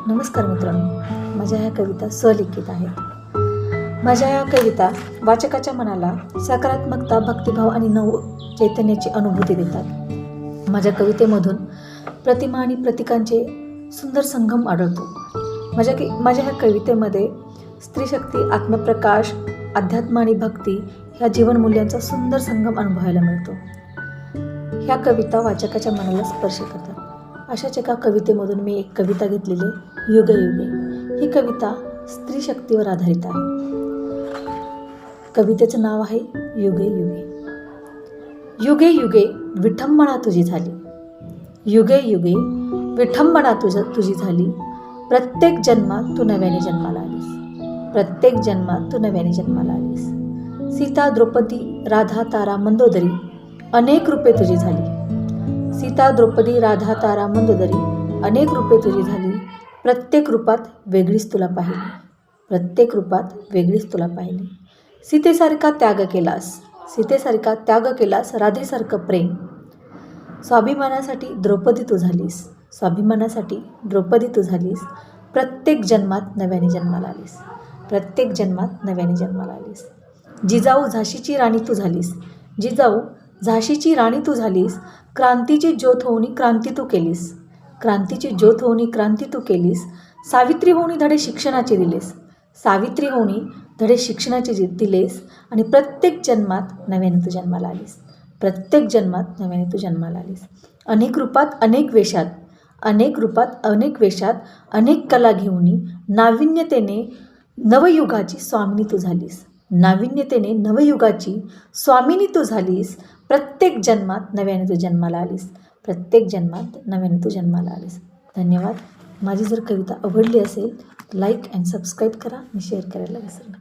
नमस्कार मित्रांनो, माझ्या ह्या कविता स्वलिखित आहेत. माझ्या ह्या कविता वाचकाच्या मनाला सकारात्मकता, भक्तिभाव आणि नव चैतन्याची अनुभूती देतात. माझ्या कवितेमधून प्रतिमा आणि प्रतीकांचे सुंदर संगम आढळतो. माझ्या ह्या कवितेमध्ये स्त्रीशक्ती, आत्मप्रकाश, अध्यात्म आणि भक्ती ह्या जीवनमूल्यांचा सुंदर संगम अनुभवायला मिळतो. ह्या कविता वाचकाच्या मनाला स्पर्श करतात. अशाच एका कवितेमधून मी एक कविता घेतलेली आहे, युगे युगे. ही कविता स्त्रीशक्तीवर आधारित आहे. कवितेचं नाव आहे युगे युगे. युगे युगे विठंबणा तुझी झाली, युगे युगे विठंबणा तुझी झाली. प्रत्येक जन्मात तू नव्याने जन्माला आलीस, प्रत्येक जन्मात तू नव्याने जन्माला आलीस. सीता, द्रौपदी, राधा, तारा, मंदोदरी अनेक रूपे तुझी झाली. सीता, द्रौपदी, राधा, तारा, मंदोदरी अनेक रूपे तुझी झाली. प्रत्येक रूपात वेगळीच तुला पाहिली, प्रत्येक रूपात वेगळीच तुला पाहिली. सीतेसारखा त्याग केलास, सीतेसारखा त्याग केलास. राधेसारखं प्रेम. स्वाभिमानासाठी द्रौपदी तू झालीस, स्वाभिमानासाठी द्रौपदी तू झालीस. प्रत्येक जन्मात नव्याने जन्माला आलीस, प्रत्येक जन्मात नव्याने जन्माला आलीस. जिजाऊ, झाशीची राणी तू झालीस, जिजाऊ, झाशीची राणी तू झालीस. क्रांतीची ज्योत होऊनी क्रांती तू केलीस, क्रांतीची ज्योत होऊनी क्रांती तू केलीस. सावित्री होऊनी धडे शिक्षणाचे दिलेस, सावित्री होऊनी धडे शिक्षणाचे दिलेस. आणि प्रत्येक जन्मात नव्याने तू जन्माला आलीस, प्रत्येक जन्मात नव्याने तू जन्माला आलीस. अनेक रूपात अनेक वेशात, अनेक रूपात अनेक वेशात अनेक कला घेऊनी नाविन्यतेने नवयुगाची स्वामिनी तू झालीस, नाविन्यतेने नवयुगाची स्वामिनी तू झालीस. प्रत्येक जन्मात नव्याने तू जन्माला आलीस, प्रत्येक जन्मात नव्याने तू जन्माला आलीस. धन्यवाद. माझी जर कविता आवडली असेल लाईक अँड सबस्क्राईब करा आणि शेअर करायला विसरू नका.